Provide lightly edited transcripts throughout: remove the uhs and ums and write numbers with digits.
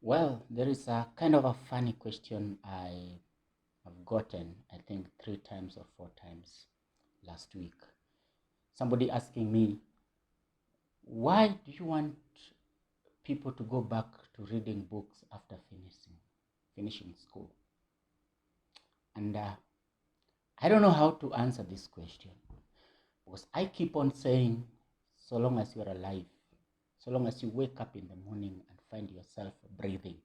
Well, there is a kind of a funny question I have gotten, I think, 3 times or 4 times last week. Somebody asking me, why do you want people to go back to reading books after finishing school? And I don't know how to answer this question because I keep on saying, so long as you're alive, so long as you wake up in the morning and find yourself breathing,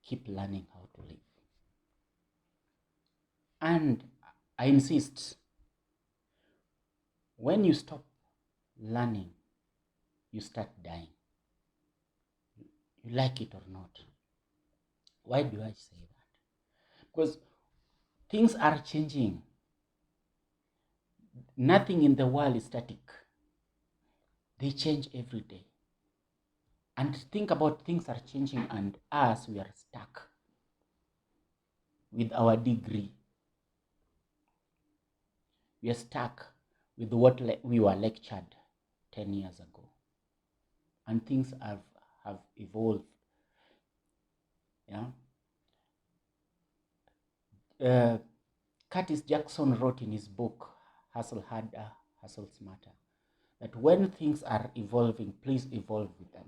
keep learning how to live. And I insist, when you stop learning, you start dying. You like it or not. Why do I say that? Because things are changing. Nothing in the world is static. They change every day. And think about things are changing and us, we are stuck with our degree. We are stuck with what we were lectured 10 years ago. And things have evolved. Yeah. Curtis Jackson wrote in his book, Hustle Harder, Hustle Smarter, that when things are evolving, please evolve with them.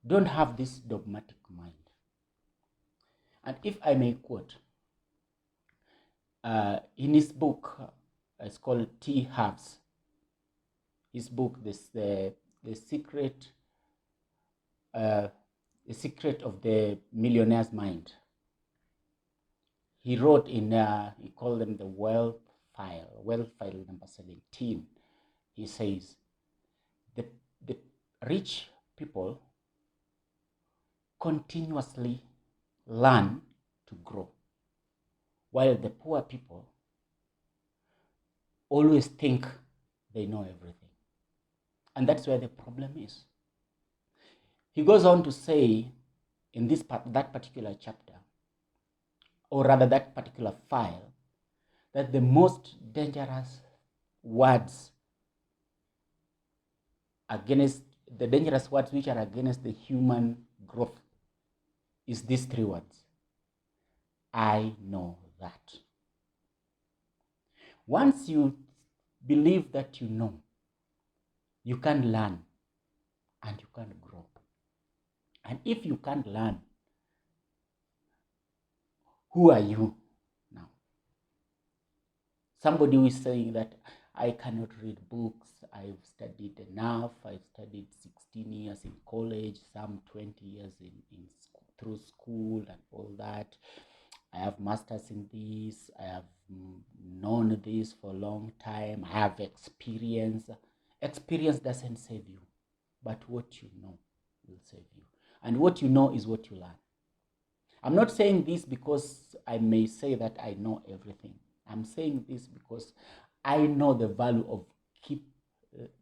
Don't have this dogmatic mind. And if I may quote, in his book, it's called T. Harv's, his book, the secret, the secret of the millionaire's mind. He wrote in, he called them the wealth file number 17. He says, the rich people continuously learn to grow, while the poor people always think they know everything. And that's where the problem is. He goes on to say in that particular chapter, or rather that particular file, that the most dangerous words which are against the human growth is these 3 words. I know that. Once you believe that you know, you can learn and you can grow. And if you can't learn, who are you now? Somebody who is saying that I cannot read books, I've studied enough, I've studied 16 years in college, some 20 years through school and all that. I have masters in this, I have known this for a long time, I have experience. Experience doesn't save you, but what you know will save you. And what you know is what you learn. I'm not saying this because I may say that I know everything. I'm saying this because I know the value of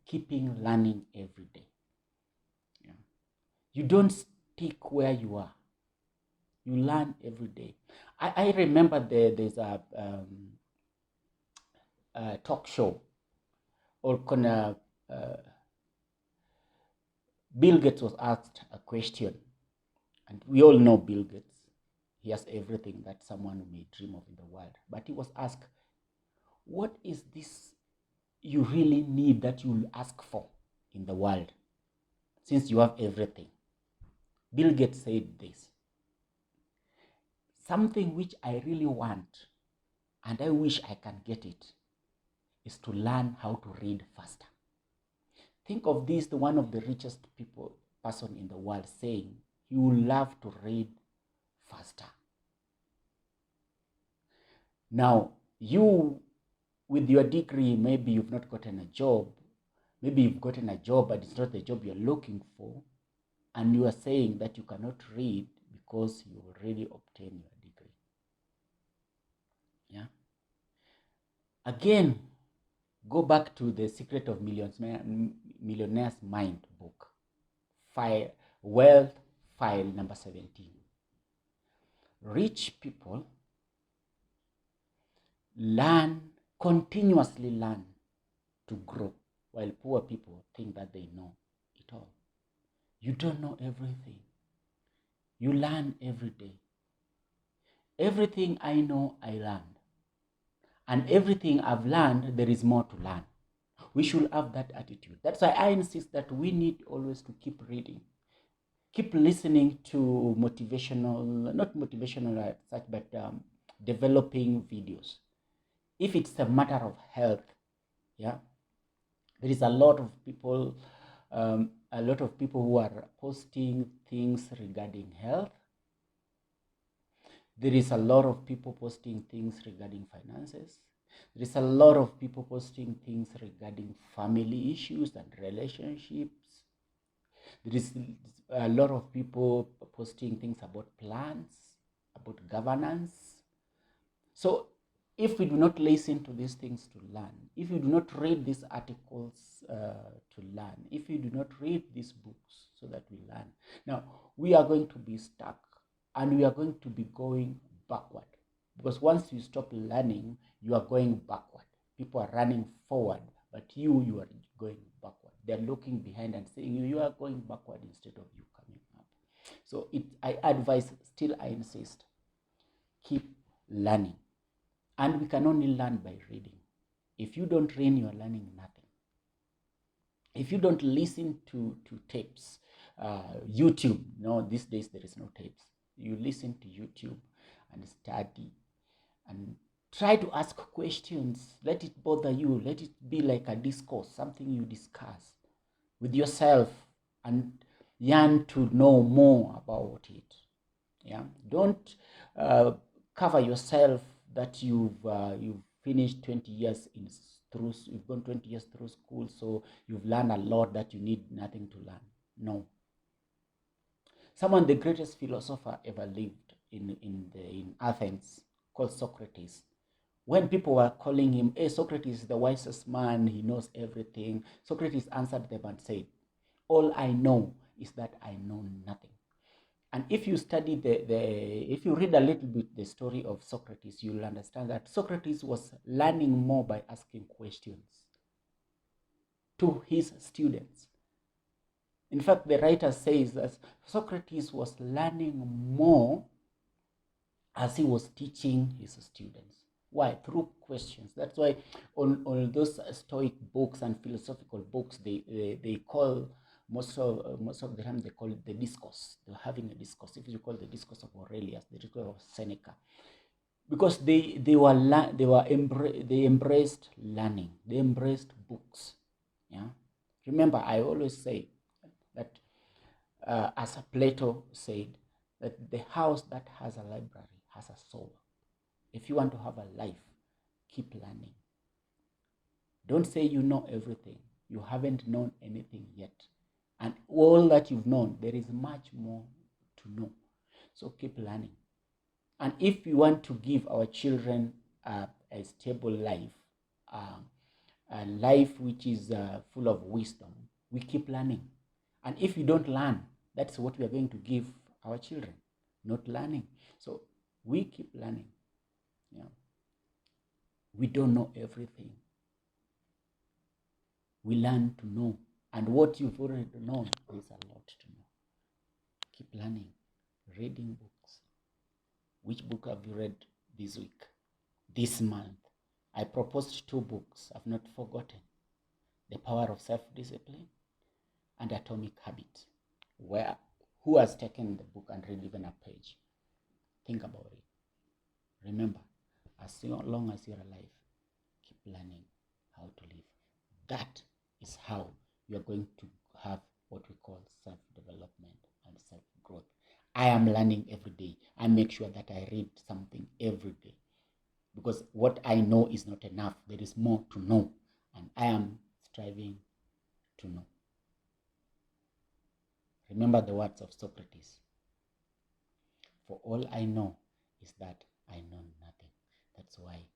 keeping learning every day. Yeah. You don't stick where you are. You learn every day. I remember there's a talk show, or Bill Gates was asked a question, and we all know Bill Gates. He has everything that someone may dream of in the world. But he was asked, what is this you really need that you'll ask for in the world since you have everything? Bill Gates said this: something which I really want and I wish I can get it is to learn how to read faster. Think of this, the one of the richest person in the world saying he would love to read faster. Now, you with your degree, maybe you've not gotten a job. Maybe you've gotten a job, but it's not the job you're looking for. And you are saying that you cannot read because you already obtained your degree. Yeah. Again, go back to the Secret of Millionaire's Mind book, wealth file number 17. Rich people continuously learn to grow, while poor people think that they know it all. You don't know everything. You learn every day. Everything I know, I learned. And everything I've learned, there is more to learn. We should have that attitude. That's why I insist that we need always to keep reading, keep listening to motivational, not motivational as such, but developing videos. If it's a matter of health, yeah, there is a lot of people who are posting things regarding health. There is a lot of people posting things regarding finances. There is a lot of people posting things regarding family issues and relationships. There is a lot of people posting things about plans, about governance. So if we do not listen to these things to learn, if you do not read these articles to learn, if you do not read these books so that we learn, now we are going to be stuck and we are going to be going backward. Because once you stop learning, you are going backward. People are running forward, but you are going backward. They're looking behind and saying you are going backward instead of you coming up. So I advise, still I insist, keep learning. And we can only learn by reading. If you don't read, you are learning nothing. If you don't listen to tapes, YouTube, no, these days there is no tapes. You listen to YouTube and study and try to ask questions. Let it bother you. Let it be like a discourse, something you discuss with yourself and yearn to know more about it. Yeah, don't cover yourself that you've finished 20 years you've gone 20 years through school, so you've learned a lot that you need nothing to learn. No. The greatest philosopher ever lived in Athens, called Socrates. When people were calling him, hey, Socrates is the wisest man, he knows everything, Socrates answered them and said, all I know is that I know nothing. And if you study if you read a little bit the story of Socrates, you'll understand that Socrates was learning more by asking questions to his students. In fact, the writer says that Socrates was learning more as he was teaching his students. Why? Through questions. That's why on those Stoic books and philosophical books, they call most of the time they call it the discourse. They're having a discourse. If you call the discourse of Aurelius, the discourse of Seneca, because they embraced learning. They embraced books. Yeah. Remember, I always say that, as Plato said, that the house that has a library has a soul. If you want to have a life, keep learning. Don't say you know everything. You haven't known anything yet. And all that you've known, there is much more to know. So keep learning. And if we want to give our children a stable life, a life which is full of wisdom, we keep learning. And if you don't learn, that's what we are going to give our children, not learning. So we keep learning. Yeah. We don't know everything. We learn to know. And what you've already known, there's a lot to know. Keep learning, reading books. Which book have you read this week, this month? I proposed 2 books I've not forgotten. The Power of Self-Discipline and Atomic Habits. Who has taken the book and read even a page? Think about it. Remember, as long as you're alive, keep learning how to live. That is how you're going to have what we call self-development and self-growth. I am learning every day. I make sure that I read something every day, because what I know is not enough. There is more to know, and I am striving to know. Remember the words of Socrates. For all I know is that I know nothing. That's why